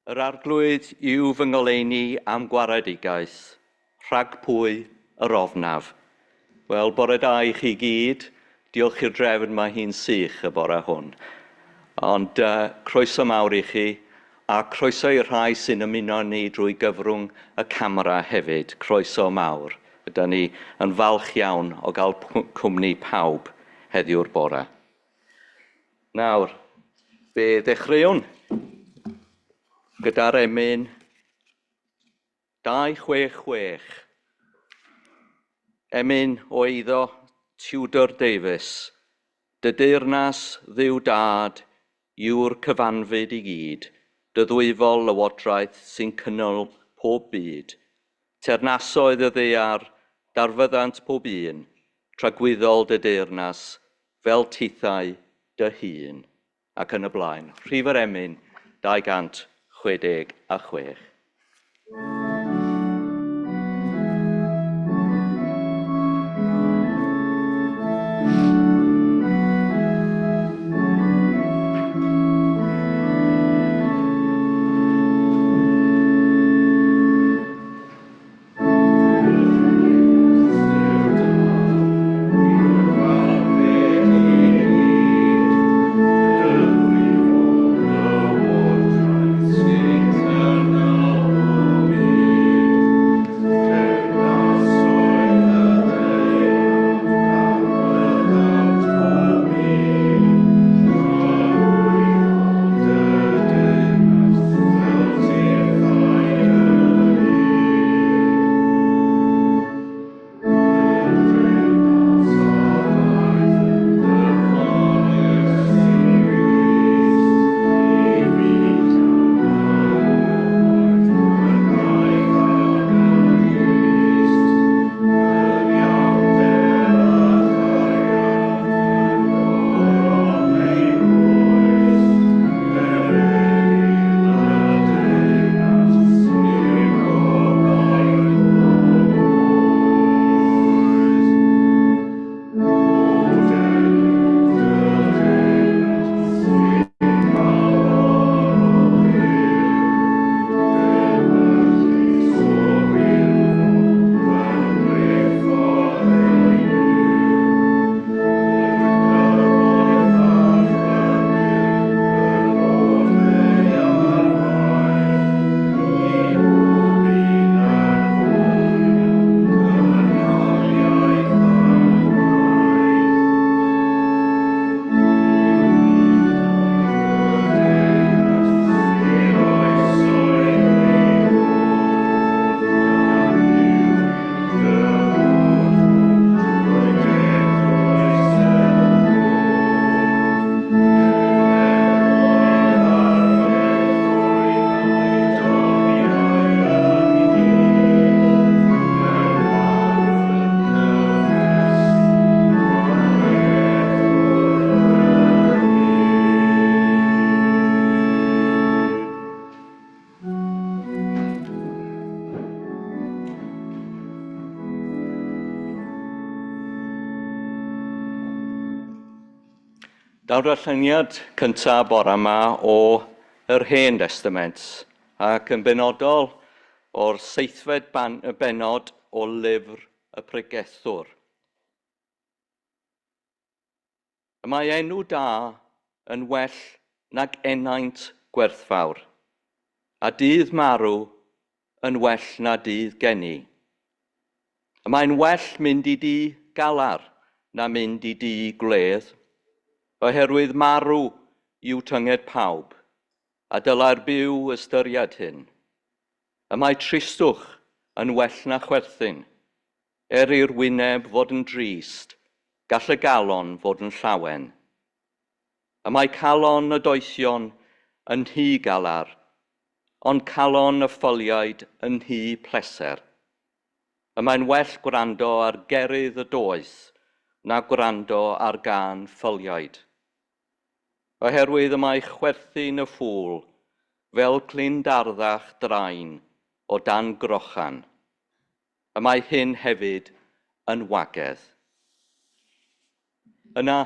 Yr arglwydd yw fy ngoleuni am gwaredigaeth, rhag pwy yr ofnaf. Wel, bore da i chi gyd, diolch i'r drefn mae hi'n sych y bore hwn. Ond croeso mawr i chi, a croeso i'r rhai sy'n ymuno ni drwy gyfrwng y camera hefyd. Croeso mawr. Ydyn ni yn falch iawn o gael cwmni pawb heddiw'r bore. Nawr, fe ddechreuwn gyda'r emyn 266. Emyn o eiddo Tiwdor Davies. Dy deyrnas dduw dad yw'r cyfanfyd i gyd, dy ddwyfol lywodraeth sy'n cynnal pob byd. Ternasoedd y ddaear, darfyddant pob un, tragwyddol dy deyrnas, fel tithau dy hun, ac yn y blaen. Rhif yr emyn 266. Dawryllyniad cyntaf bore yma o yr Hen Testament ac yn benodol o'r 7fed benod o lyfr y Pregethwr. Mae enw da yn well nag enaint gwerthfawr, a dydd marw yn well na dydd geni. Mae'n well mynd i dŷ galar na mynd i dŷ gwledd, oherwydd marw yw tynged pawb, a dylai'r byw ystyried hyn. Y mae tristwch yn well na chwerthin, i'r wyneb fod yn drist, gall y galon fod yn llawen. Y mae calon y doethion yn rhy galar, ond calon y ffoliaid yn rhy pleser. Y mae'n well gwrando ar gerydd y doeth na gwrando ar gân ffoliaid. Oherwydd y mae chwerthin y ffŵl fel clindarddach draen o dan grochan. Y mae hyn hefyd yn wagedd. Yna,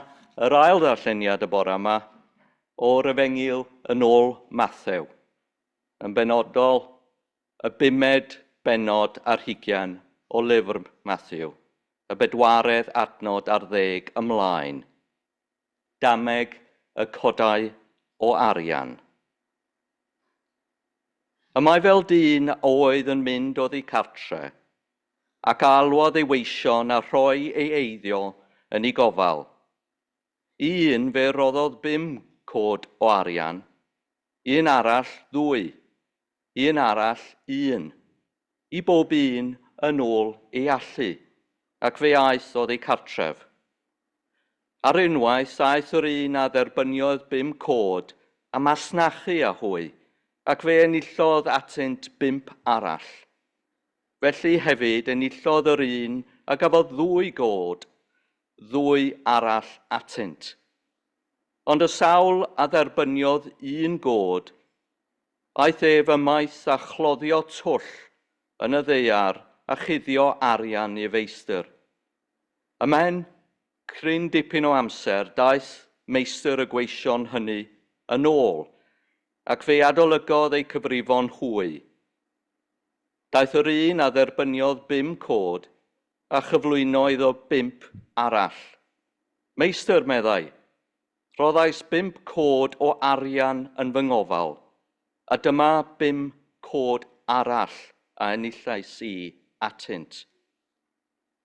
yr ail ddarlleniad y bore yma o'r Efengyl yn ôl Mathew. yn benodol y 5 bennod ar 20 o lyfr Matthew, y 4 adnod ar 10 ymlaen. Dameg y codau o arian. Y mae fel dyn oedd yn mynd oddi cartre, ac alwodd ei weision a rhoi ei eiddio yn ei gofal. Un fe roddodd 5 cod o arian, un arall 2, un arall 1, i bob un yn ôl ei allu, ac fe aeth oedd ei cartref. Ar unwaith aeth yr un a dderbyniodd 5 cod a masnachu a hwy, ac fe enillodd atynt 5 arall. Felly hefyd enillodd yr un a gafodd 2 god, 2 arall atynt. Ond y sawl a dderbyniodd 1 god, aeth ef ymaith a chloddio twll yn y ddaear a chuddio arian i feistr. Ymen, cryn dipyn o amser, daeth meistr y gweision hynny yn ôl, ac fe adolygodd ei cyfrifon hwy. Daeth yr un a dderbyniodd 5 cod a chyflwynoedd o 5 arall. Meistr, meddai, roddais 5 cod o arian yn fy ngofal, a dyma 5 cod arall a enillais I atynt.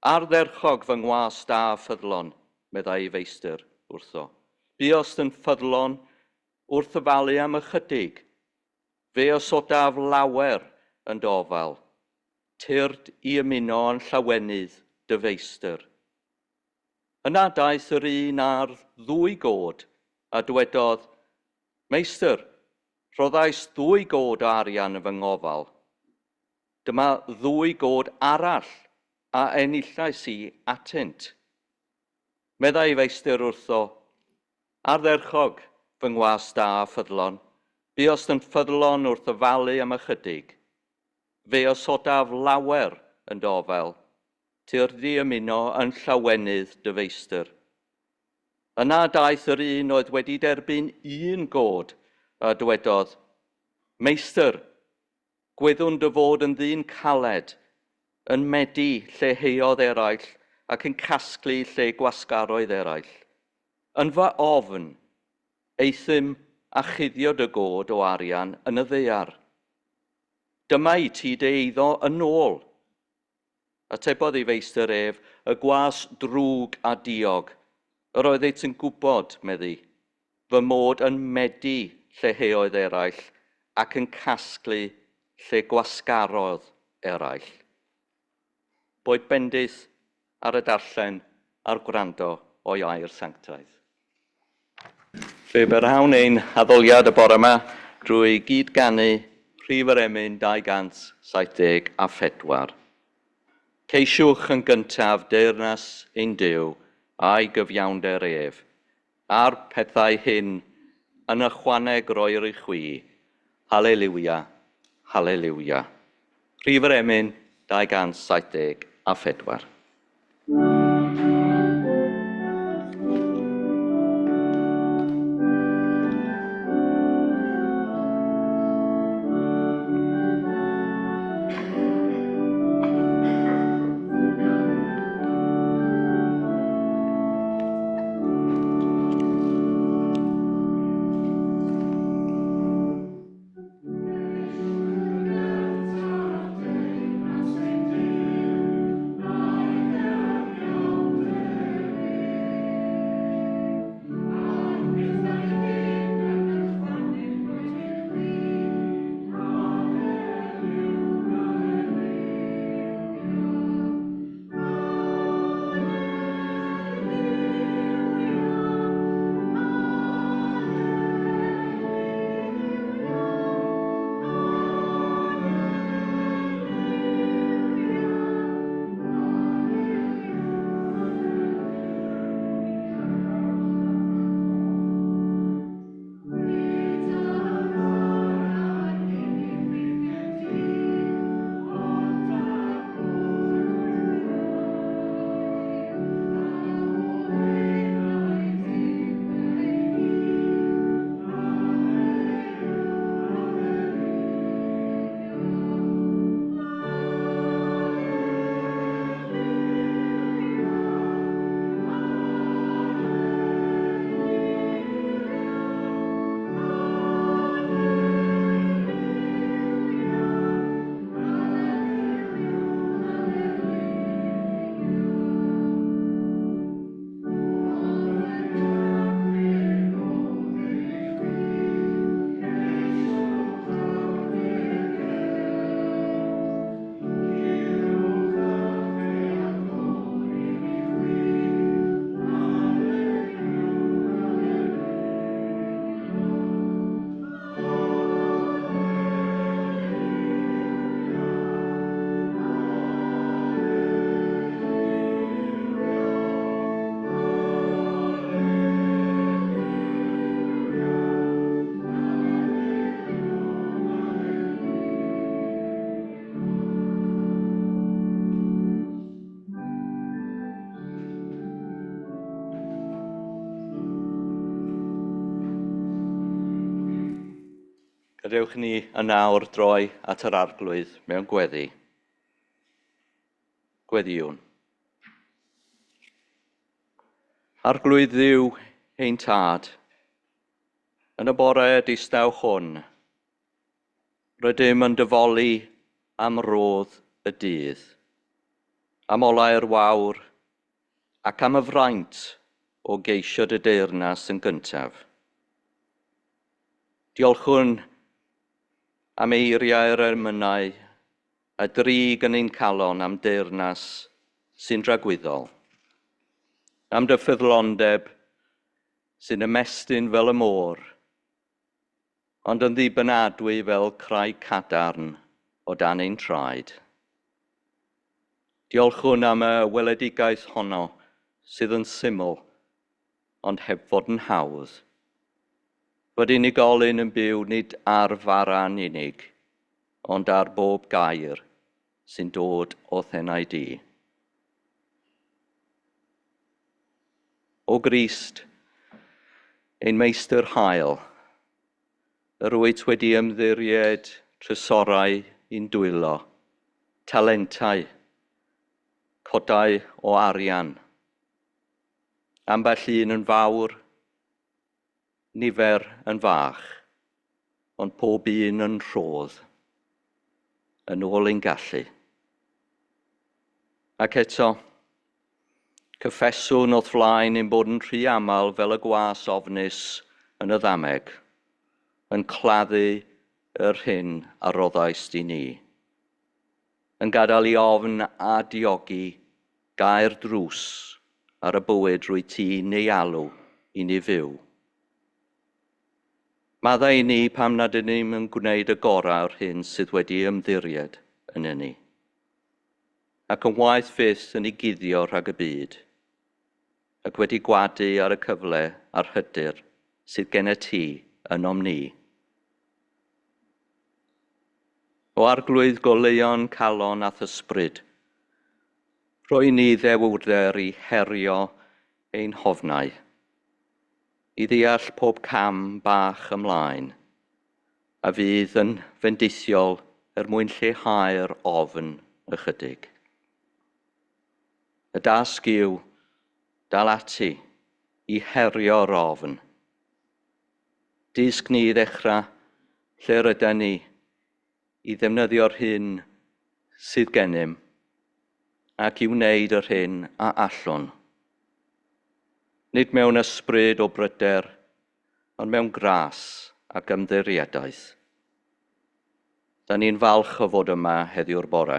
Ardderchog fy ngwas da ffyddlon, meddai I feistr wrtho. Buost yn ffyddlon wrth ofalu am ychydig. Fe osodaf lawer yn dofal, tyrd I ymuno yn llawenydd dy feistr. Yna daeth yr un ar 2 god a dwedodd, Meistr, roddais 2 god o arian y fy ngofal. Dyma 2 god arall a enillais I atynt. Meddai I feistr wrtho, ardderchog fy ngwas da a ffyddlon, buost yn ffyddlon wrth ofalu am ychydig. Fe osodaf lawer yn dofel, tyrdi ymuno yn llawenydd dy feistr. Yna daeth yr un oedd wedi derbyn 1 god a dwedodd, Meistr, gwyddwn dy fod yn ddyn caled, yn medi lle heodd eraill ac yn casglu lle gwasgaroedd eraill. Yn fy ofn, eithym a chuddio dy god o arian yn y ddaear. Dyma I ti dy eiddo yn ôl. Atebodd I feistr ef, y gwas drwg a diog. Yr oedd ei't yn gwybod, meddi, fy mod yn medi lle heoedd eraill ac yn casglu lle gwasgarodd eraill. Boed bendith ar y darllen a'r gwrando o Iair Sanctaidd. Fe byrhawn ein addoliad y bore yma drwy gydganu Rhif yr Emyn 274. Ceisiwch yn gyntaf deyrnas ein Duw a'i gyfiawnder ef, a'r pethau hyn yn ychwaneg roi'r I chwi. Halleluia, halleluia. Rhif yr Emyn 274. Gadewch ni yn nawr droi at yr arglwydd mewn gweddi. Gweddiwn. Arglwydd Dduw ein tad, yn y bore distaw hwn, rydym yn dyfoli am rodd y dydd, am olau'r wawr ac am y fraint o geisiod y deyrnas yn gyntaf. Diolchwn am eiriau'r emynau a drig yn ein calon am deyrnas sy'n rhagwyddol, am dy ffyddlondeb sy'n ymestyn fel y môr, ond yn ddibynadwy fel craig cadarn o dan ein traed. Diolchwn am y weledigaeth honno sydd yn syml, ond heb fod yn hawdd. Fod unigolyn yn byw nid ar faran unig, ond ar bob gair sy'n dod o thenau di. O Grist, ein meistr hael, yr wyt wedi ymddiried trysorau i'n dwylo, talentau, codau o arian. Ambell un yn fawr, nifer yn fach, ond pob un yn rhodd, yn ôl ein gallu. Ac eto, cyffeswn o'th flaen ein bod yn rhy aml fel y gwas ofnus yn y ddameg, yn claddu yr hyn a roddais di ni, yn gadael i ofn a diogi gair drws ar y bywyd rwy ti neu alw i ni fyw. Maddau ni pam nad ydym ni'n gwneud y gorau o'r hyn sydd wedi ymddiried yn ni, ac yn waith fyth yn ei guddio rhag y byd, ac wedi gwadu ar y cyfle a'r hyder sydd gen y ti ynom ni. O arglwydd goleuon calon a thysbryd, rhoi ni ddewrder i herio ein hofnau, i ddeall pob cam bach ymlaen, a fydd yn fendithiol mwyn lleihau'r ofn ychydig. Y dasg yw dal ati i herio'r ofn. Disg ni ddechrau lle rydyn ni i ddefnyddio'r hyn sydd gennym ac i wneud yr hyn a allwn. Nid mewn ysbryd o bryder, ond mewn gras ac ymddiriadaeth. Da ni'n falch o fod yma heddiw'r bore,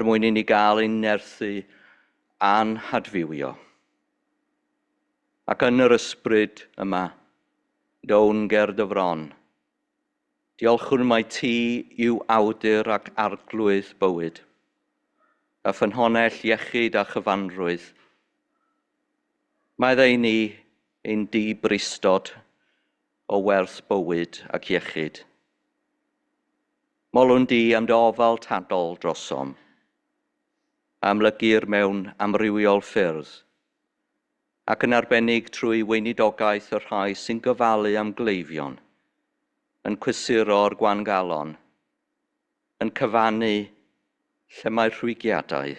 mwyn i ni gael ein nerthu a'n hadfywio. Ac yn yr ysbryd yma, down ger dy fron, diolchwn mai ti yw awdur ac arglwydd bywyd, a ffynhonell iechyd a chyfanrwydd. Maeddai ni ein dibristod o werth bywyd ac iechyd. Molwn di am dy ofal tadol drosom, amlygu'r mewn amrywiol ffyrdd, ac yn arbennig trwy weinidogaeth y rhai sy'n gofalu am gleifion, yn cwysuro'r gwangalon, yn cyfannu lle mae'r rhwygiadau.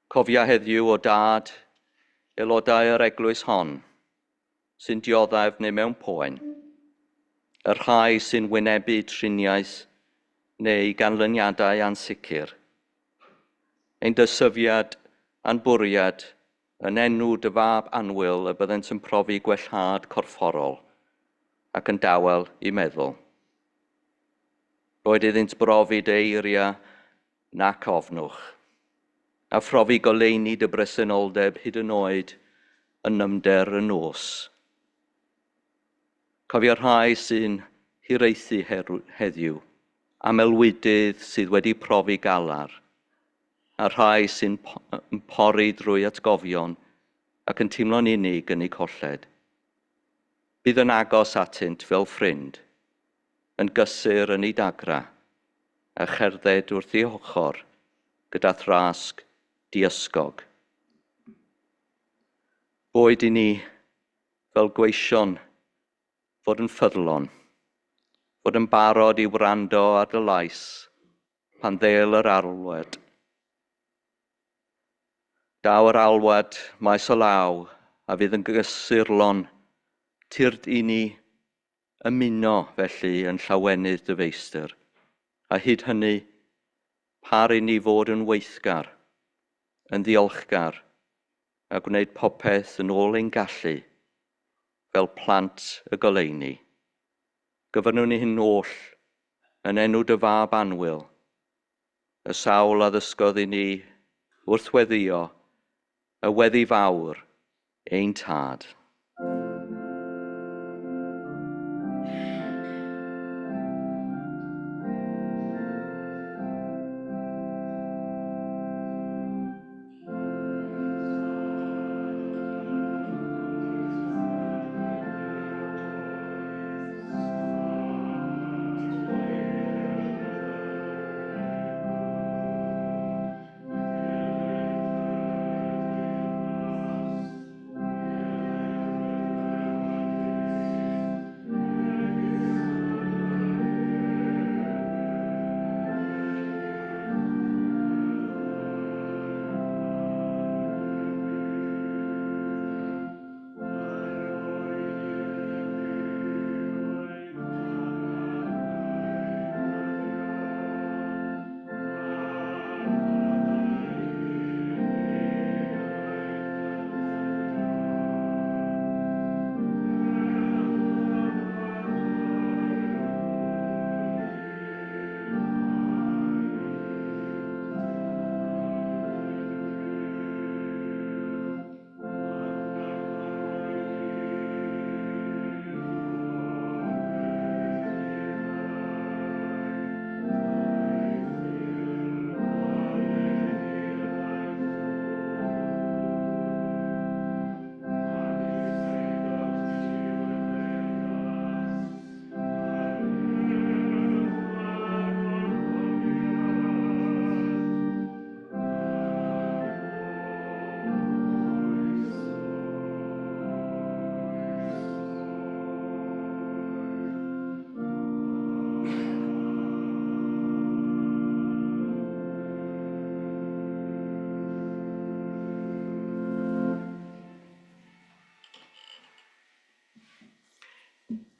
Cofia heddiw o dad, aelodau yr eglwys hon, sy'n dioddef neu mewn poen, y rhai sy'n wynebu triniaeth neu ganlyniadau ansicr, ein dysyfiad a'n bwriad yn enw dy fab anwyl y byddent yn profi gwellhad corfforol ac yn dawel i meddwl. Roedd iddynt brofi dy eiriau nac ofnwch, a phrofi goleuni dy bresenoldeb hyd yn oed yn nymder y nos. Cofio rhai sy'n hiraethu heddiw am elwydydd sydd wedi profi galar, a rhai sy'n pori drwy atgofion ac yn teimlo'n unig yn eu colled. Bydd yn agos atynt fel ffrind, yn gysur yn ei dagra, a cherdded wrth ei ochr gyda thrasg diysgog. Boed i ni fel gweision fod yn ffyddlon, fod yn barod i wrando ar dy lais pan ddel yr alwad. Daw yr alwad maes o law a fydd yn gysurlon, tyrd i ni ymuno felly yn llawenydd dy feistr, a hyd hynny par i ni fod yn weithgar, yn ddiolchgar, a gwneud popeth yn ôl ein gallu, fel plant y goleuni. Gyfynnwn ni hyn oll yn enw dy fab Anwyl, y sawl a ddysgodd i ni wrthweddio y weddi fawr ein tad.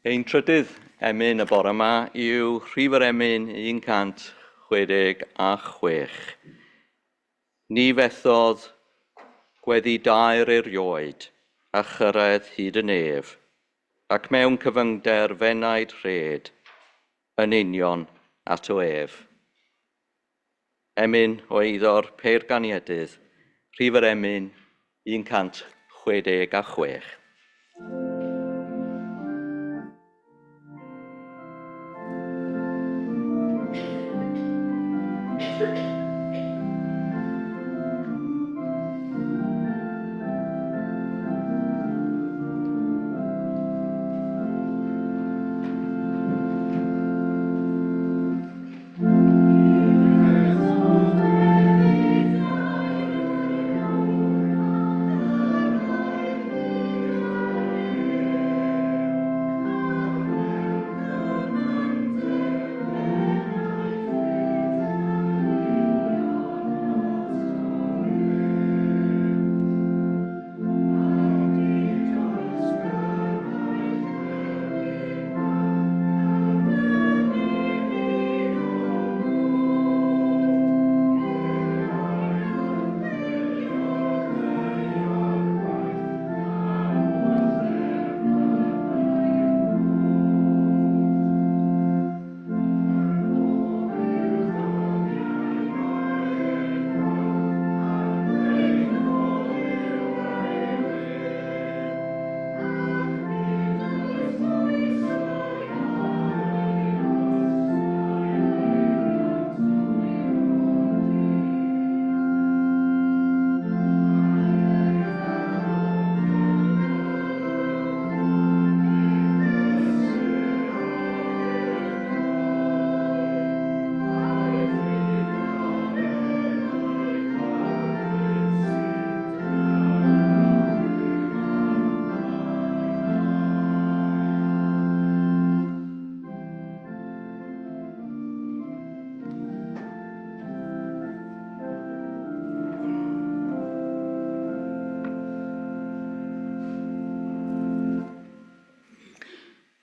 Ein trydydd emyn y bore yma yw rhif yr emyn 166. Ni fethodd gweddi dair erioed a chyrraedd hyd y nef, ac mewn cyfyngder fenaid rhed, yn union at o ef. Emyn o eiddo'r Peirganiadydd, rhif yr emyn 166.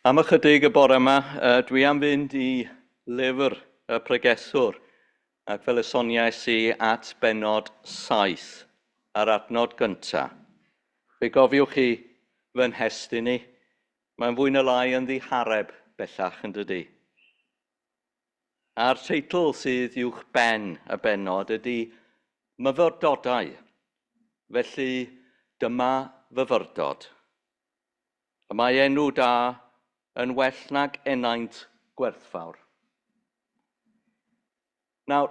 Am ychydig y bore yma, dwi am fynd i lyfr y pregeswr ac fel y soniais i at benod 7 ar adnod gyntaf. Fe gofiwch chi fy nhestyn ni, mae'n fwy na lai yn ddihareb bellach yn dydy. A'r teitl sydd uwch ben y benod ydy myfyrdodau, felly dyma fyfyrdod. Y mae enw da yn well nag enaint gwerthfawr. Nawr,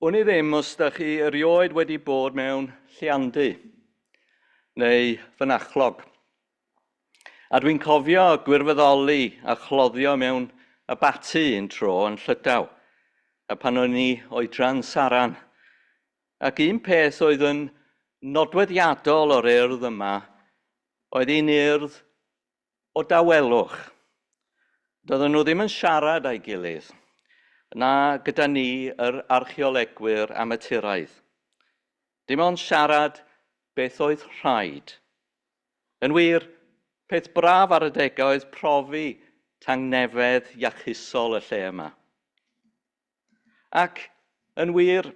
wn i ddim os ydych chi erioed wedi bod mewn lleiandy neu fynachlog. A dwi'n cofio gwirfoddoli a chloddio mewn y bati un tro yn Llydaw, a pan o'n i oedran saran. Ac un peth oedd yn nodweddiadol o'r urdd yma oedd un urdd o dawelwch. Doedden nhw ddim yn siarad â'i gilydd, na gyda ni yr archeolegwyr amaturaidd. Dim ond siarad beth oedd rhaid. Yn wir, peth braf ar y degau oedd profi tangnefedd iachusol y lle yma. Ac yn wir,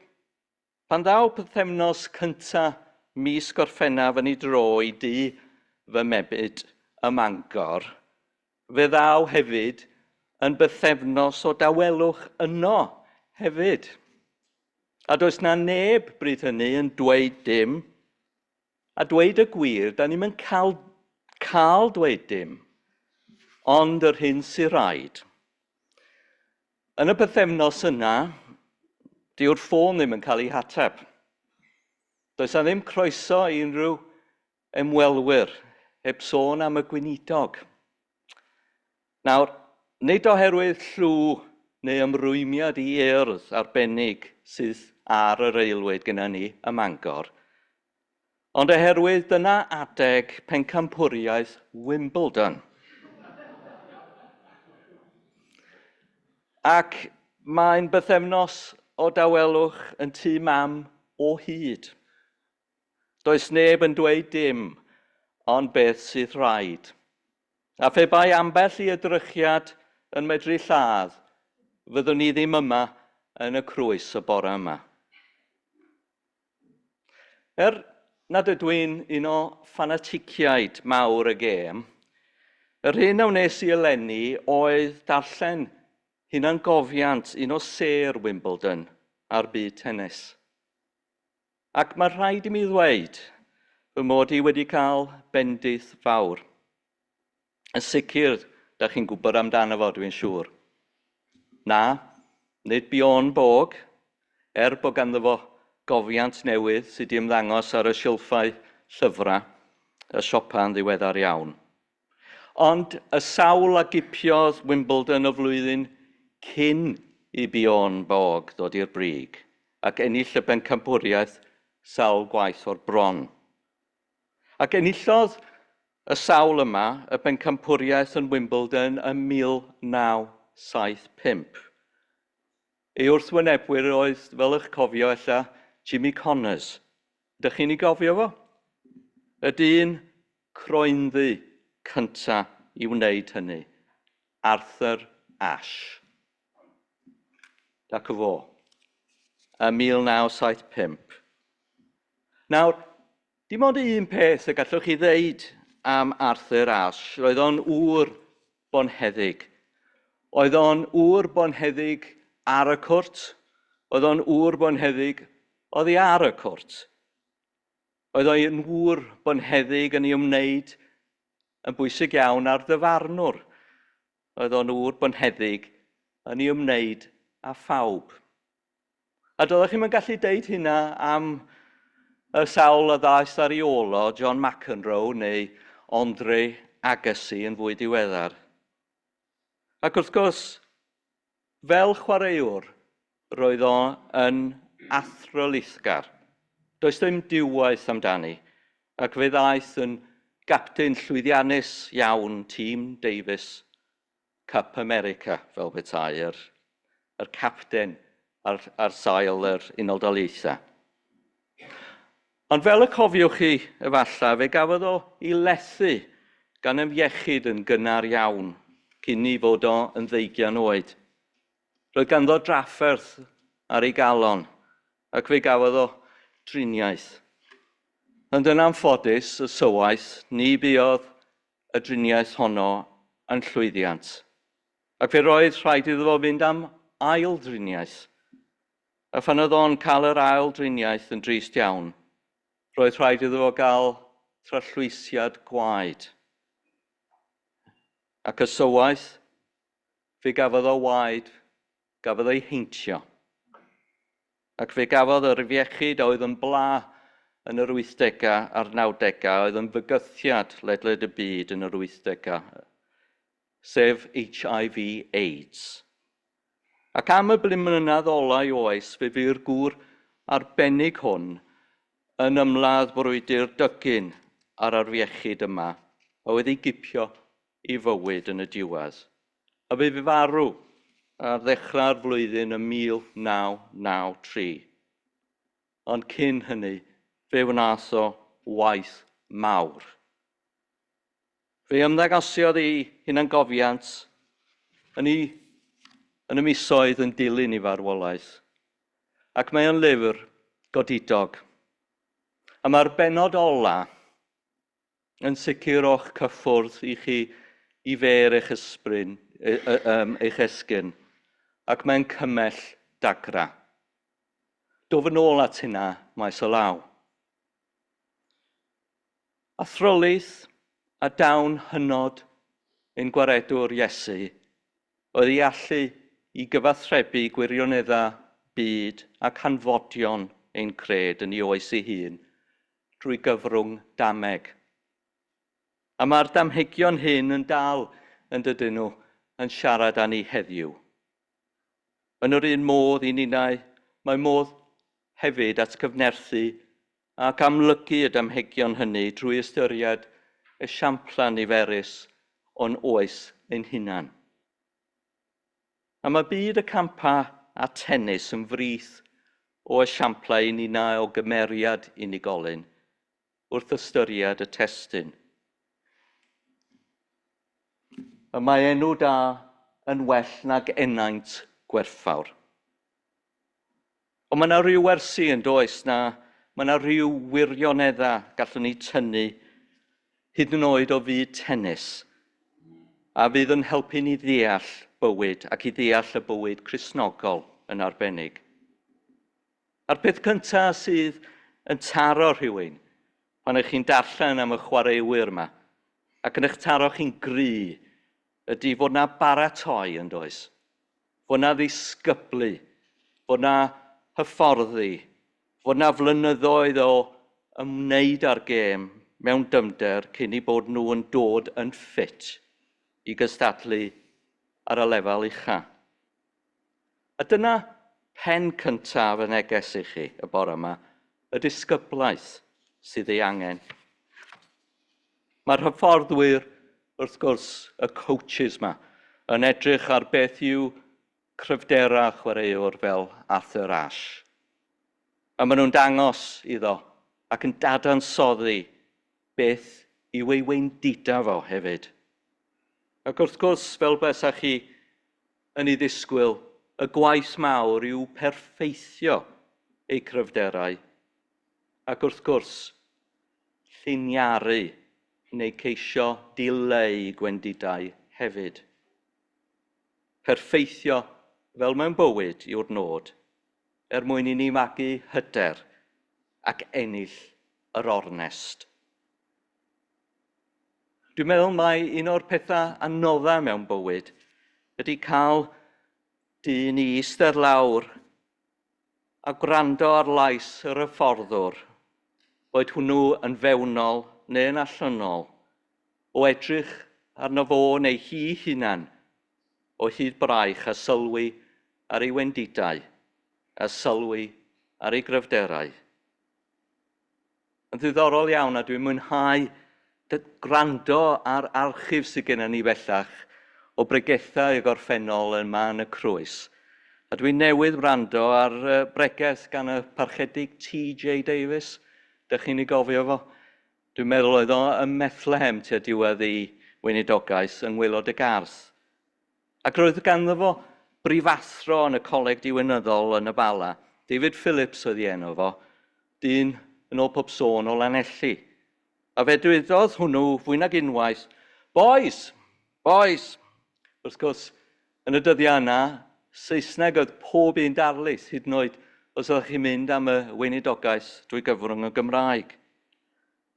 pan ddaw pythefnos cyntaf mis Gorffennaf yn ei dro i dŷ fy mebyd ym Mangor, fe ddaw hefyd yn bythefnos o dawelwch yno hefyd. A does na neb bryd hynny yn dweud dim, a dweud y gwir, da ni'n cael dweud dim, ond yr hyn sy'n rhaid. Yn y bythefnos yna, diw'r ffôn ddim yn cael ei hateb. Does na ddim croeso i unrhyw ymwelwyr, heb sôn am y gweinidog. Nawr, nid oherwydd llw neu ymrwymiad i urdd arbennig sydd ar yr aelwyd gyda ni ym Mangor, ond oherwydd dyna adeg pencampwriaeth Wimbledon. Ac mae'n bythefnos o dawelwch yn tŷ mam o hyd. Does neb yn dweud dim, ond beth sydd rhaid. A phe bai ambell i edrychiad yn medru lladd, fyddwn ni ddim yma yn y crwys y bore yma. Nad ydw i'n un o ffanaticiaid mawr y gêm, yr hyn a wnes i eleni oedd darllen hunangofiant un o ser Wimbledon ar byd tennis. Ac mae rhaid i mi ddweud fy mod i wedi cael bendith fawr. Yn sicr, da chi'n gwybod amdano fo, dwi'n siŵr. Na, nid Bjorn Borg, bod ganddo fo gofiant newydd sydd wedi ymddangos ar y silffau llyfrau, y siopa'n ddiweddar iawn. Ond y sawl a gipiodd Wimbledon o flwyddyn cyn i Bjorn Borg ddod i'r brig, ac ennill y bencampwriaeth sawl gwaith o'r bron. Ac enillodd y sawl yma, y bencampwriaeth yn Wimbledon yn 1975. Ei wrthwynebwyr oedd, fel eich cofio ella, Jimmy Connors. Ydych chi'n ei gofio fo? Y dyn croenddu cyntaf i wneud hynny, Arthur Ashe. Ac fo, ym 1975. Nawr, dim ond un peth y gallwch chi ddeud am Arthur Ashe, roedd o'n ŵr bonheddig. Oedd o'n ŵr bonheddig ar y cwrt, oedd o'n ŵr bonheddig oddi ar y cwrt. Oedd o'n ŵr bonheddig yn ei ymwneud yn bwysig iawn ar ddyfarnwr. Oedd o'n ŵr bonheddig yn ei ymwneud â phawb. A doeddech chi'm yn gallu deud hynna am y sawl a ddaeth ar ei ôl o John McEnroe neu Andre Agassi yn fwy diweddar. Ac wrth gwrs, fel chwaraewr, roedd o yn athrolithgar. Does dim diwaith amdani, ac fe ddaeth yn gapten llwyddiannus iawn tîm Davis Cup America, fel petai, yr capten ar sail yr Unol Daleithiau. Ond fel y cofiwch chi, efallai, fe gafodd o i lethu gan ymiechyd yn gynnar iawn cyn i fod o yn 20 oed. Roedd ganddo drafferth ar ei galon, ac fe gafodd o driniaeth. Ond yn anffodus, y sylwaith, ni buodd y driniaeth honno yn llwyddiant. Ac fe roedd rhaid iddo fo fynd am ail driniaeth. A phan oedd o'n cael yr ail driniaeth yn drist iawn, roedd rhaid iddo fo gael trallwysiad gwaed. Ac y sylwaith, fe gafodd o waed, gafodd ei heintio. Ac fe gafodd yr iechyd oedd yn bla yn yr 80au a'r 90au, oedd yn fygythiad ledled y byd yn yr 80au, sef HIV/AIDS. Ac am y blynyddoedd olau oes, fe fy'r gŵr arbennig hwn yn ymladd brwydr dygyn ar arfiechyd yma, a wedi gipio i fywyd yn y diwedd. A fe farw ar ddechrau'r flwyddyn yn 1993. Ond cyn hynny, fe wnaeth o waith mawr. Fe ymddangosiodd ei hunangofiant yn y misoedd yn dilyn i farwolaeth, ac mae o'n lyfr godidog. A mae'r benod ola yn sicr o'ch cyffwrdd i chi i fer eich ysbryd, eich esgyn, ac mae'n cymell dagra. Dof yn ôl at hynna maes o law. Athrylith a dawn hynod ein gwaredwr Iesu oedd ei allu i gyfathrebu gwirioneddau byd ac hanfodion ein cred yn ei oes ei hun drwy gyfrwng dameg. A mae'r damhegion hyn yn dal yn dydyn nhw yn siarad â ni heddiw. Yn yr un modd i ninnau, mae modd hefyd at cyfnerthu ac amlygu y damhegion hynny drwy ystyried esiamplau niferus o'n oes ein hunan. A mae byd y campa a tennis yn frith o esiamplau i ninnau o gymeriad unigolyn wrth ystyried y testun. A mae enw da yn well nag enaint gwerthfawr. Ond mae yna rhyw wersi yn does na, mae yna rhyw wirioneddau gallwn ni tynnu hyd yn oed o fyd tennis, a fydd yn helpu ni ddeall bywyd ac i ddeall y bywyd Cristnogol yn arbennig. A'r peth cyntaf sydd yn taro rhywun pan ych chi'n darllen am y chwaraewyr yma ac yn eich taro chi'n gry ydy fod na baratoi yn does, fod na ddisgyblu, fod na hyfforddi, fod na flynyddoedd o ymwneud â'r gêm mewn dymder cyn i bod nhw yn dod yn ffit i gystadlu ar y lefel ucha. A dyna pen cyntaf y neges i chi y bore yma, y disgyblaeth sydd ei angen. Mae'r hyfforddwyr, wrth gwrs, y coaches yma, yn edrych ar beth yw cryfderau chwaraewr fel Arthur Ashe. A maen nhw'n dangos iddo ac yn dadansoddi beth yw ei weindida fo hefyd. Ac wrth gwrs, fel besach chi yn ei ddisgwyl, y gwaith mawr yw perfeithio ei cryfderau ac wrth gwrs, lliniaru neu ceisio dileu gwendidau hefyd. Perfeithio fel mewn bywyd yw'r nod, mwyn i ni magu hyder ac ennill yr ornest. Dwi'n meddwl mai un o'r pethau anoddau mewn bywyd ydy cael dyn i eistedd lawr a gwrando ar lais yr hyfforddwr, boed hwnnw yn fewnol neu yn allynol, o edrych arno fo neu hi hunan o hyd braich a sylwi ar ei wendidau, a sylwi ar ei gryfderau. Yn ddiddorol iawn, a dwi'n mwynhau gwrando ar archif sydd gennym ni bellach o bregethau y gorffennol yma yn y Crwys. A dwi'n newydd wrando ar bregeth gan y parchedig T.J. Davies. Dych chi'n ei gofio fo? Dwi'n meddwl oedd o ym Methlehem tua diwedd ei weinidogaeth yng ngwaelod y Garth. Ac roedd ganddo fo brifathro yn y coleg diwynyddol yn y Bala. David Phillips oedd ei enw fo, dyn yn ôl pob sôn o Lanelli. A fe dwydodd hwnnw fwy nag unwaith, boys! Wrth gwrs, yn y dyddiau yna, Saesneg oedd pob un darlith, hyd yn oed os ydych chi'n mynd am y weinidogaeth drwy gyfrwng y Gymraeg.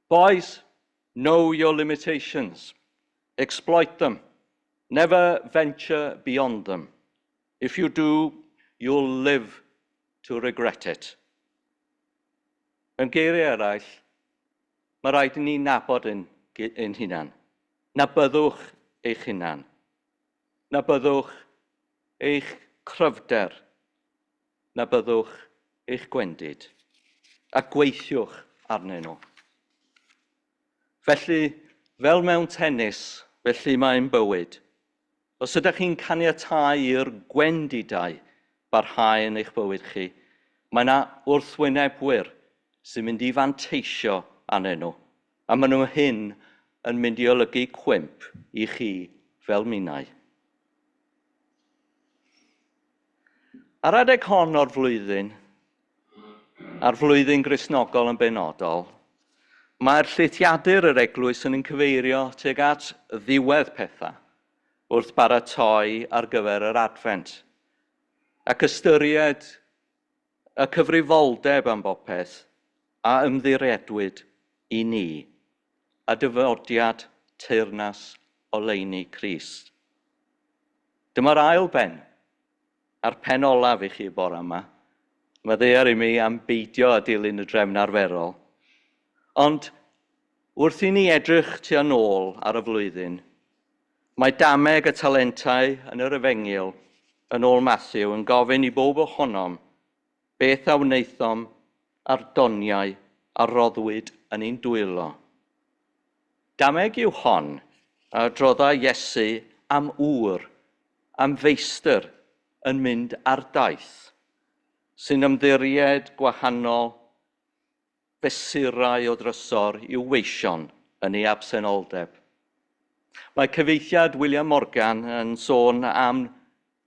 Boys, know your limitations. Exploit them. Never venture beyond them. If you do, you'll live to regret it. Yn geiriau eraill, mae rhaid i ni nabod ein hunan. Nabyddwch eich hunan. Nabyddwch eich cryfder. Nabyddwch eich gwendid. A gweithiwch arnyn nhw. Felly, fel mewn tennis, felly mae'n bywyd. Os ydych chi'n caniatáu i'r gwendidau barhau yn eich bywyd chi, mae yna wrthwynebwyr sy'n mynd i fanteisio arnyn nhw, a maen nhw hyn yn mynd i olygu cwymp i chi fel minnau. Ar adeg hon o'r flwyddyn, a'r flwyddyn Gristnogol yn benodol, mae'r llythiadur yr Eglwys yn cyfeirio tuag at ddiwedd pethau wrth baratoi ar gyfer yr Advent, ac ystyried y cyfrifoldeb am bopeth a ymddiriedwyd i ni, a dyfodiad teyrnas oleuni Crist. Dyma'r ail ben, a'r pen olaf i chi bore yma. Mae ddaear i mi am beidio a dilyn y drefn arferol. Ond wrth i ni edrych tua nôl ar y flwyddyn, mae dameg y talentau yn yr Efengyl yn ôl Matthew yn gofyn i bob ohonom beth a wnaethom a'r doniau a roddwyd yn ein dwylo. Dameg yw hon a drodda Iesu am ŵr, am feistr yn mynd ar daith, sy'n ymddiried gwahanol fesurau o drysor i'w weision yn ei absenoldeb. Mae cyfeithiad William Morgan yn sôn am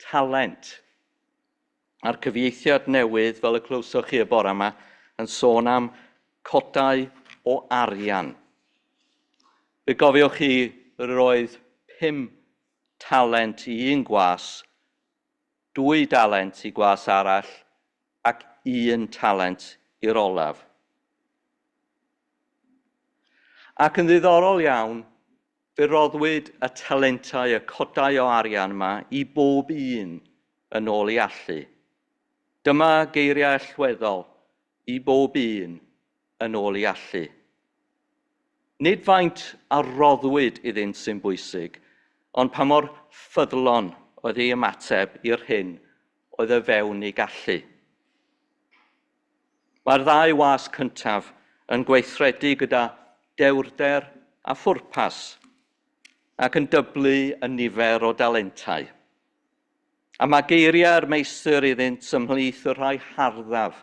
talent, a'r cyfieithiad newydd fel y clywsoch chi y bore yma yn sôn am codau o arian. Fe gofiwch chi roedd 5 talent i un gwas, 2 dalent i gwas arall, ac 1 talent i'r olaf. Ac yn ddiddorol iawn, fe roddwyd y talentau, y codau o arian yma i bob un yn ôl ei allu. Dyma geiriau allweddol i bob un yn ôl ei allu. Nid faint a roddwyd iddynt sy'n bwysig, ond pa mor ffyddlon oedd ei ymateb i'r hyn oedd y fewn ei gallu. Mae'r 2 was cyntaf yn gweithredu gyda dewrder a phwrpas ac yn dyblu y nifer o dalentau. A mae geiriau'r meistr iddynt ymhlith y rhai harddaf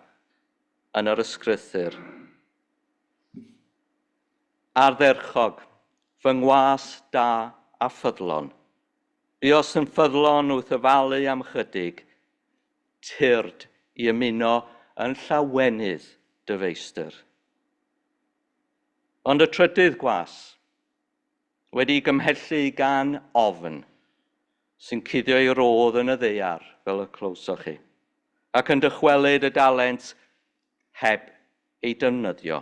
yn yr ysgrythyr. Ardderchog, fy ngwas da a ffyddlon. Buos yn ffyddlon wrth yfalu am chydig, tyrd i ymuno yn llawenydd dy feistr. Ond y trydydd gwas, wedi gymhellu gan ofn, sy'n cuddio i rodd yn y ddaear, fel y clywsoch chi, ac yn dychwelyd y dalent heb ei defnyddio.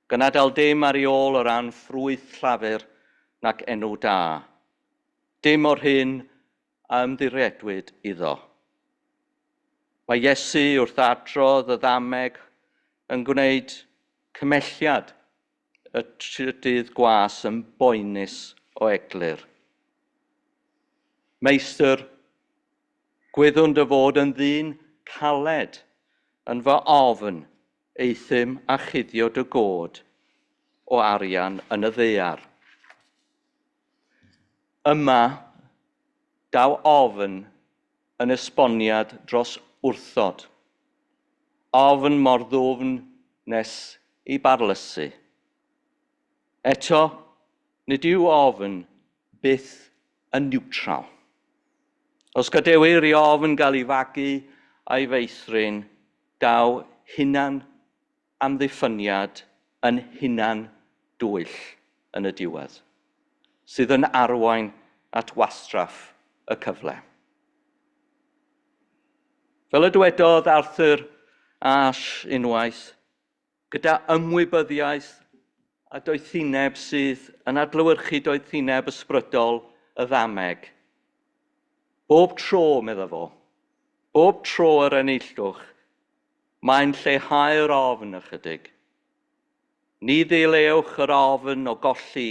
Gynadal dim ar ei ôl o ran ffrwyth llafur nac enw da. Dim o'r hyn a ymddiriedwyd iddo. Mae Iesu wrth adrodd y ddameg yn gwneud cymelliad y trydydd gwas yn boenus o eglur. Meistr, gwyddwn dy fod yn ddyn caled, yn fy ofn, eithym a chuddio dy god o arian yn y ddaear. Yma, daw ofn yn esboniad dros wrthod. Ofn mor ddwfn nes i barlysu. Eto, nid yw ofn byth yn niwtral. Os gadewir I ofn gael ei fagu a'i feithrin, daw hunan amddiffyniad yn hunan dwyll yn y diwedd, sydd yn arwain at wastraff y cyfle. Fel y dywedodd Arthur Ashe unwaith, gyda ymwybyddiaeth a doethineb sydd yn adlewyrchu doethineb ysbrydol y ddameg. Bob tro, medda fo, bob tro yr enillwch, mae'n lleihau'r ofn ychydig. Ni ddilewch yr ofn o golli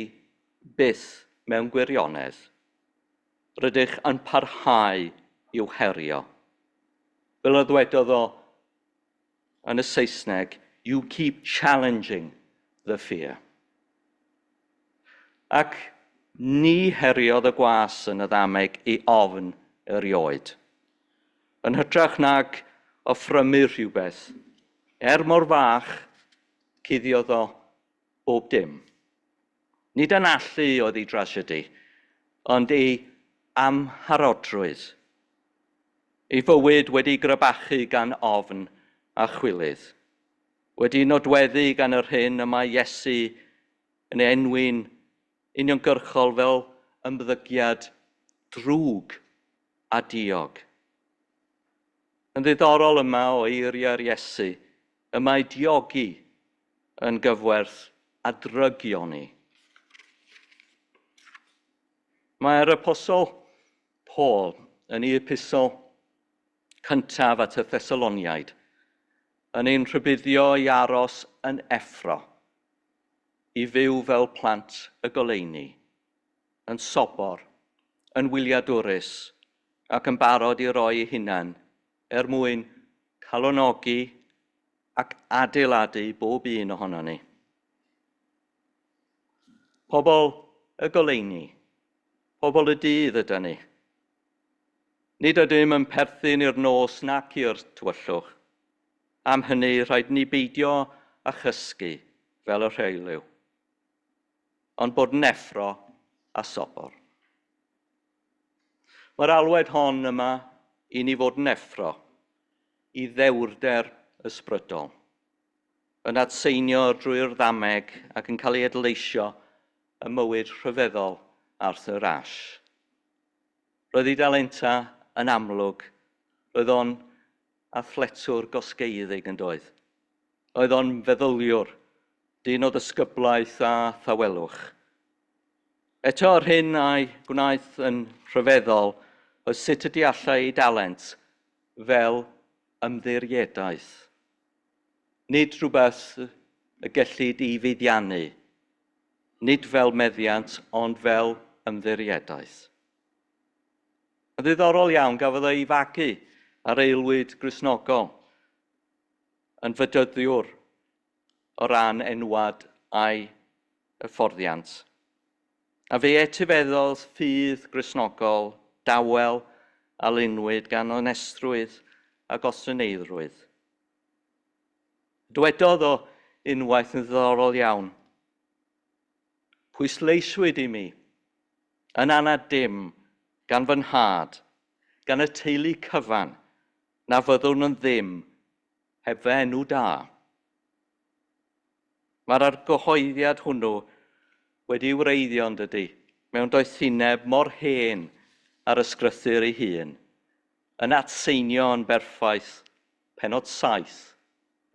byth mewn gwirionedd. Rydych yn parhau i'w herio. Fel y ddwedodd o yn y Saesneg, you keep challenging the fear. Ac ni heriodd y gwas yn y ddameg I ofn erioed. Yn hytrach nag offrymu rhywbeth, mor fach, cuddiodd o bob dim. Nid yn allu oedd ei drasiedi, ond ei amharodrwydd. Ei fywyd wedi grybachu gan ofn a chwilydd. Wedi nodweddu gan yr hyn y mae Iesu yn enwi'n uniongyrchol fel ymddygiad drwg a diog. Yn ddiddorol yma o eiriau'r Iesu, y mae diogi yn gyfwerth adrygion ni. Mae'r apostol Paul yn ei epistol cyntaf at y Thessaloniaid yn ein rhybuddio I aros yn effro, I fyw fel plant y goleuni, yn sobor, yn wyliadwrus ac yn barod I roi ei hunan mwyn calonogi ac adeiladu bob un ohono ni. Pobl y goleuni, pobl y dydd yda ni. Nid ydym yn perthyn i'r nos nac i'r tywyllwch. Am hynny rhaid ni beidio a chysgu fel y rheilyw, ond bod yn effro a sobor. Mae'r alwed hon yma I ni fod yn effro, I ddewrder ysbrydol, yn atseinio drwy'r ddameg ac yn cael ei adleisio y mywyd rhyfeddol Arthur Ashe. Roedd ei dalenta yn amlwg, roedd o'n athletwr gosgeiddig yn doedd. Oedd o'n feddyliwr, dyn o ddisgyblaeth a thawelwch. Eto'r hyn a'i gwnaeth yn rhyfeddol oedd sut ydy allai ei dalent fel ymddiriedais. Nid rhywbeth y gellid I fuddiannu, nid fel meddiant, ond fel ymddiriedais. Yn ddiddorol iawn gafodd ei fagu ar aelwyd Gristnogol yn fydyddiwr o ran enwad a'i hyfforddiant. A fe etifeddodd ffydd Gristnogol, dawel a lunwyd gan onestrwydd a gostyneiddrwydd. Dywedodd o unwaith yn ddiddorol iawn. Pwysleiswyd I mi, yn anad dim, gan fy nhad, gan y teulu cyfan, na fyddwn yn ddim heb fy enw da. Mae'r argyhoeddiad hwnnw wedi wreiddio yn dydy, mewn doethineb mor hen ar ysgrythyr ei hun, yn atseinio yn berffaith penod 7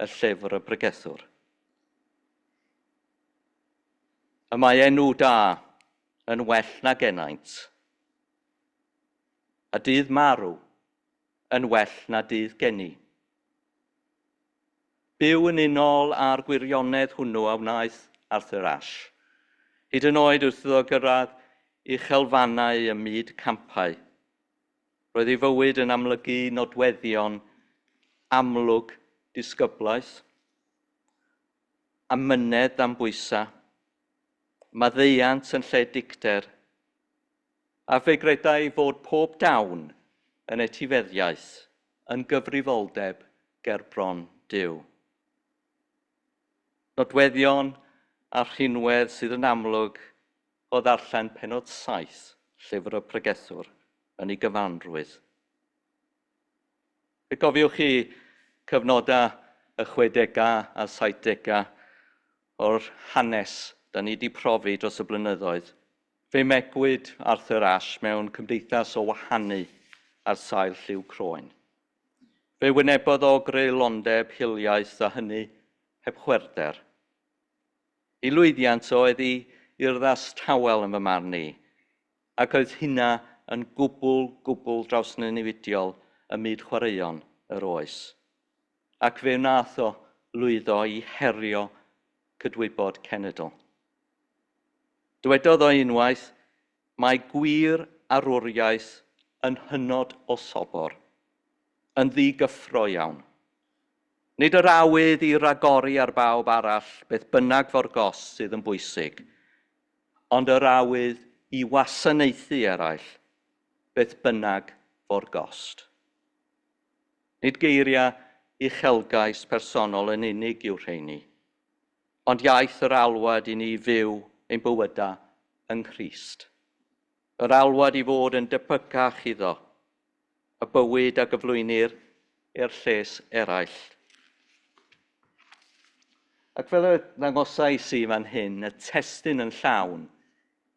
y llyfr y Pregethwr. Y mae enw da yn well nag enaint, a dydd marw yn well na dydd geni. Byw yn unol â'r gwirionedd hwnnw a wnaeth Arthur Ashe, hyd yn oed wrth iddo gyrraedd I chelfannau y myd campau. Roedd ei fywyd yn amlygu nodweddion amlwg disgyblaeth, amynedd am bwysa, maddeuant yn lle dicter, a fe gredai fod pob dawn yn etifeddiaeth, yn gyfrifoldeb ger bron Duw. Nodweddion a rhinwedd sydd yn amlwg o ddarllen penod 7 llyfr y Pregethwr yn ei gyfanrwydd. Fe gofiwch chi cyfnodau y 60au a 70au o'r hanes da ni wedi profi dros y blynyddoedd. Fe megwyd Arthur Ashe mewn cymdeithas o wahanu ar sail lliw croen. Fe wynebodd o greulondeb hiliaeth a hynny heb chwerder. I lwyddiant oedd i urddas tawel yn fy marn ni, ac oedd hynna yn gwbl drawsnewidiol y myd chwaraeon yr oes. Ac fe wnaeth o lwyddo i herio cydwybod cenedl. Dywedodd o unwaith, mae gwir arwriaeth yn hynod o sobor, yn ddigyffro iawn. Nid yr awydd i ragori ar bawb arall beth bynnag fo'r gost sydd yn bwysig, ond yr awydd i wasanaethu eraill beth bynnag fo'r gost. Nid geiriau uchelgais personol yn unig yw'r rheini, ond iaith yr alwad i ni fyw ein bywydau yng Nghrist. Yr alwad i fod yn depygach iddo, y bywyd a gyflwynir i'r lles eraill. Ac fel y ddangosais i fan hyn, y testun yn llawn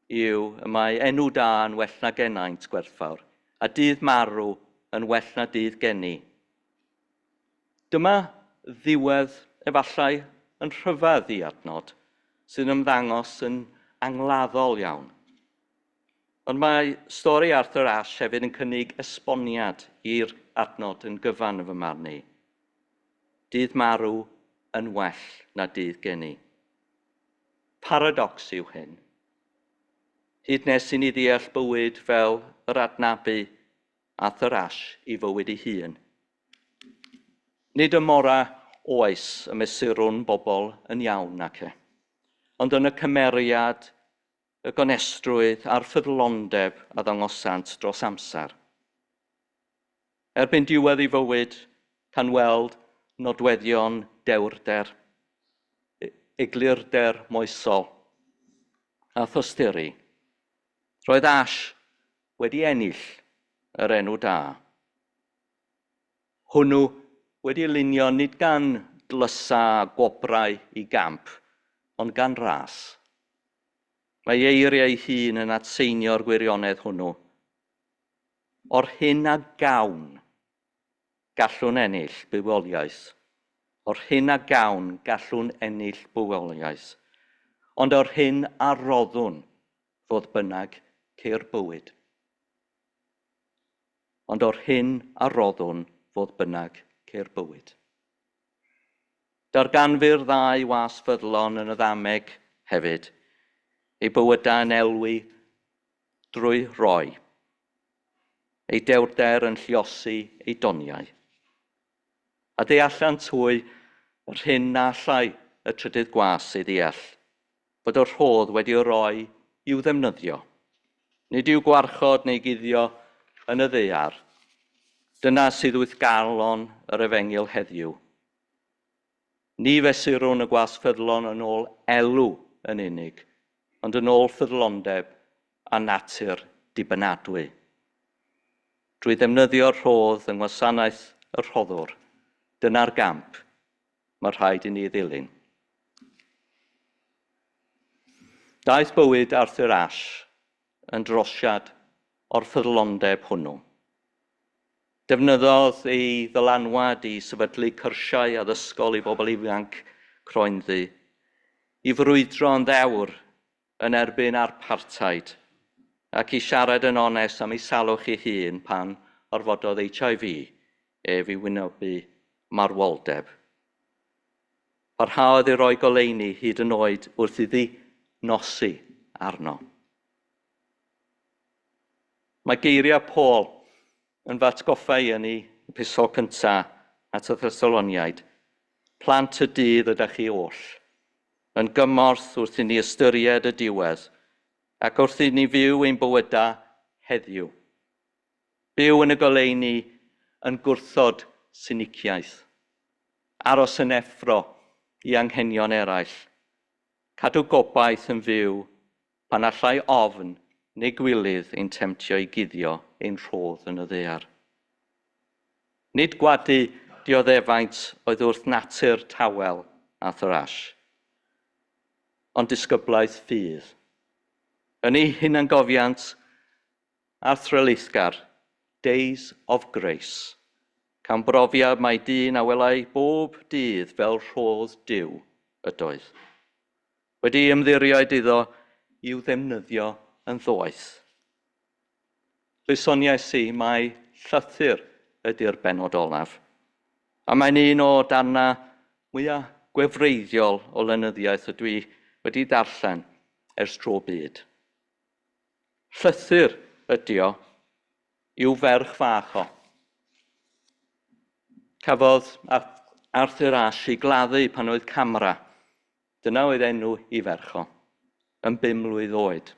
yw y mae enw da yn well na genaint gwerthfawr, a dydd marw yn well na dydd geni. Dyma ddiwedd efallai yn rhyfedd i adnod, sy'n ymddangos yn angladdol iawn. Ond mae stori Arthur Ashe hefyd yn cynnig esboniad i'r adnod yn gyfan y fy marn ni. Dydd marw yn well na dydd geni. Paradox yw hyn. Hyd nes i ni ddeall bywyd fel yr adnabu Arthur Ashe i fywyd ei hun. Nid y mora oes y mesurwn bobl yn iawn ac e, ond yn y cymeriad, y gonestrwydd a'r ffyddlondeb a ddangosant dros amser. Erbyn diwedd ei fywyd, can weld nodweddion dewrder, eglurder moesol a thosturi. Roedd Ashe wedi ennill yr enw da. Hwnnw wedi lunio nid gan dlysa a gwobrau i gamp, ond gan ras. Mae eiriau ei hun yn atseinio'r gwirionedd hwnnw. O'r hyn a gawn gallwn ennill bywoliaeth. O'r hyn a gawn gallwn ennill bywoliaeth. Ond o'r hyn a roddwn fodd bynnag ceir bywyd. Ond o'r hyn a roddwn fodd bynnag ceir bywyd. Darganfu'r ddau was ffyddlon yn y ddameg hefyd, ei bywydau yn elwi drwy roi, ei dewrder yn lliosi ei doniau. A deallant hwy yr hyn na allai y trydydd gwas ei ddeall, bod yr rhodd wedi roi i'w ddefnyddio. Nid yw gwarchod neu guddio yn y ddaear. Dyna sydd wyth galon yr efengil heddiw. Ni fesurwn y gwas ffyddlon yn ôl elw yn unig, ond yn ôl ffyddlondeb a natur dibynadwy. Drwy ddefnyddio'r rhodd yng ngwasanaeth y rhoddwr, dyna'r gamp mae rhaid i ni ddilyn. Daeth bywyd Arthur Ashe yn drosiad o'r ffyddlondeb hwnnw. Defnyddodd ei ddylanwad i sefydlu cyrsiau addysgol i bobl ifanc croenddu, i frwydro'n ddewr yn erbyn apartheid, ac i siarad yn onest am ei salwch ei hun pan orfododd HIV ef i wynebu marwoldeb. Parhaodd i roi goleuni hyd yn oed wrth iddi nosi arno. Mae geiriau Paul yn fatgoffa i yn ei epistol cyntaf at y Thessaloniaid. Plant y dydd ydych chi oll, yn gymorth wrth i ni ystyried y diwedd, ac wrth i ni fyw ein bywydau heddiw. Byw yn y goleuni yn gwrthod siniciaeth. Aros yn effro i anghenion eraill. Cadw gobaith yn fyw pan allai ofn neu gwilydd ein temtio i guddio ein rhodd yn y ddaear. Nid gwadu dioddefaint oedd wrth natur tawel a thrash, ond disgyblaeth ffydd. Yn ei hunangofiant a thrylithgar, Days of Grace, can brofiad mae dyn a welai bob dydd fel rhodd Duw ydoedd. Wedi ymddiried iddo i'w ddefnyddio yn ddoeth. Llysoniais i mai llythyr ydy'r benod olaf, a mae'n un o darna mwyaf gwefreiddiol o lenyddiaeth ydw i wedi darllen ers tro byd. Llythyr ydy o i'w ferch fach o. Cafodd Arthur Ashe i gladdu pan oedd camera. Dyna oedd enw i ferch o, yn 5 mlwydd oed.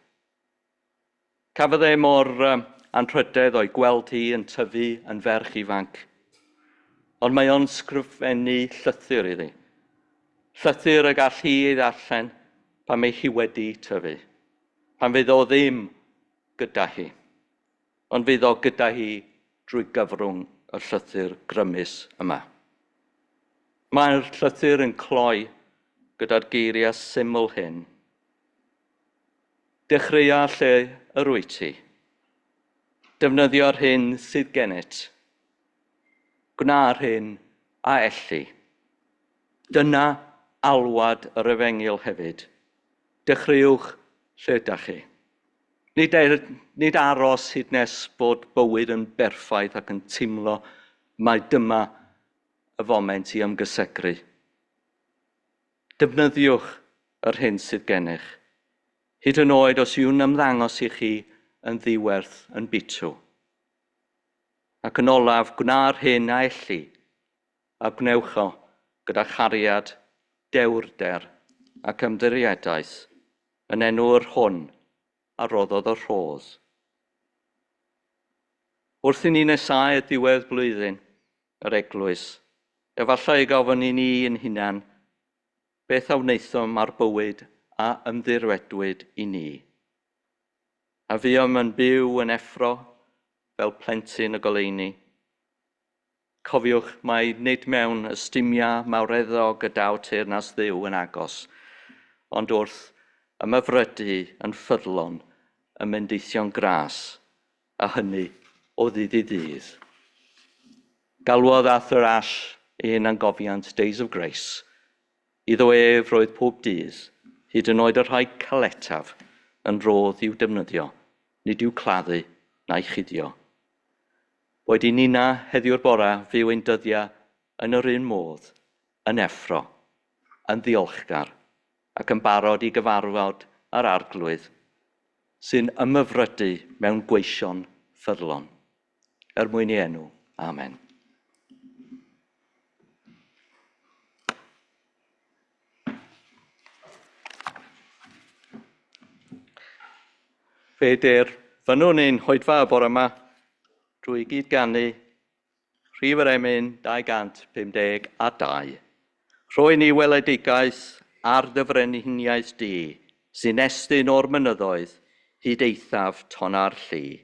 Cafodd e mor anrhydedd o'i gweld hi yn tyfu yn ferch ifanc. Ond mae o'n sgrifennu llythyr iddi. Llythyr y gall hi ei ddarllen pan mae hi wedi tyfu. Pan fydd o ddim gyda hi, ond fydd o gyda hi drwy gyfrwng y llythyr grymus yma. Mae'r llythyr yn cloi gyda'r geiriau syml hyn. Dechreua lle yr wyt ti. Defnyddio'r hyn sydd genet. Gwna'r hyn a elli. Dyna alwad yr Efengyl hefyd. Dechreuwch lle ydych chi. Nid aros hyd nes bod bywyd yn berffaith ac yn teimlo mae dyma y foment i ymgysegru. Defnyddiwch yr hyn sydd gennych, hyd yn oed os yw'n ymddangos i chi yn ddiwerth yn bitw. Ac yn olaf, gwna'r hyn a elli, a gwnewch o gyda chariad, dewrder ac ymddiriadaeth yn enw'r hwn a roddodd y rhodd. Wrth i ni nesau y diwedd blwyddyn, yr eglwys, efallai gofyn i ni yn hunan beth a wnaethom ar bywyd a ymddiriedwyd i ni. A fuom yn byw yn effro fel plentyn y goleuni. Cofiwch mai nid mewn ystymia mawreddog y daw teyrnas Dduw yn agos, ond wrth ymyfrydu yn ffyddlon y mendeithion gras, a hynny o ddydd i ddydd. Galwodd Arthur Ashe ein angofiant Days of Grace, iddo ef roedd pob dydd, hyd yn oed y rhai caletaf yn rodd i'w defnyddio, nid i'w claddu na'i chuddio. Wedi nina heddiw'r bora fyw ein dyddiau yn yr un modd, yn effro, yn ddiolchgar, ac yn barod i gyfarfod yr arglwydd, sy'n ymyfrydu mewn gweision ffyddlon. Mwyn ei enw. Amen. Fe dy'r fynnwn ein hoedfa y bore yma drwy gydganu Rhif yr Emyn 252. Rhoi ni weledigaeth ar ddyfrenhiniaeth di, sy'n estyn o'r mynyddoedd hyd eithaf ton ar llu.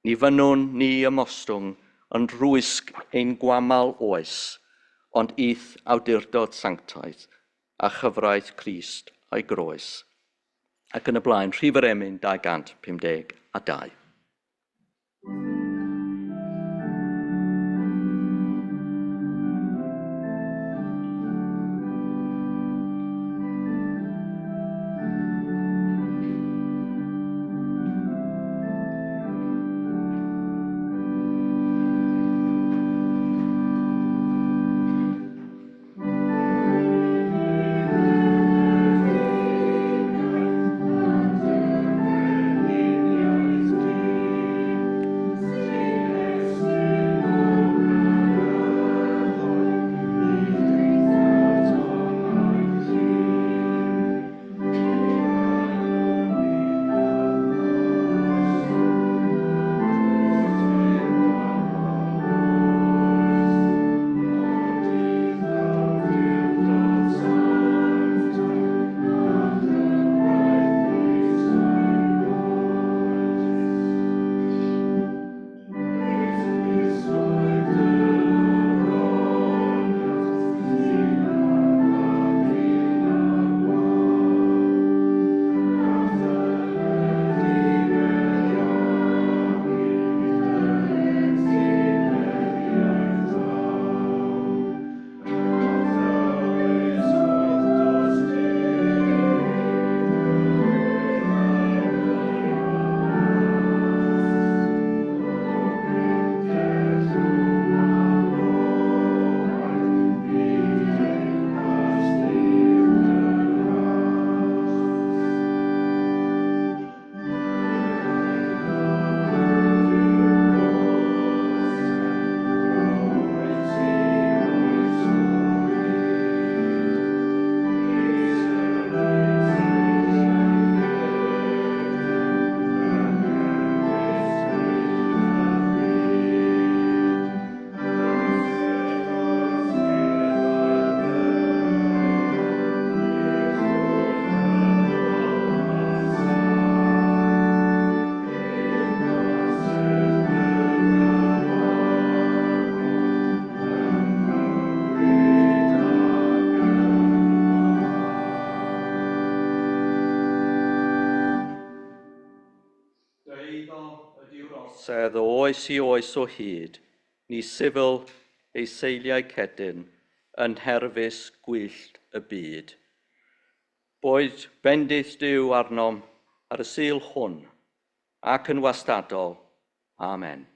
Ni fynnwn ni ymostwng yn rwysg ein gwamal oes, ond ith awdurdod sanctaeth a chyfraith Crist a'i groes. Ac yn y blaen, Rhif yr Emyn 252. agosedd o oes i oes o hyd, ni sifil ei seiliau cedyn, yn herfus gwyllt y byd. Boed bendith Duw arnom ar y sul hwn, ac yn wastadol. Amen.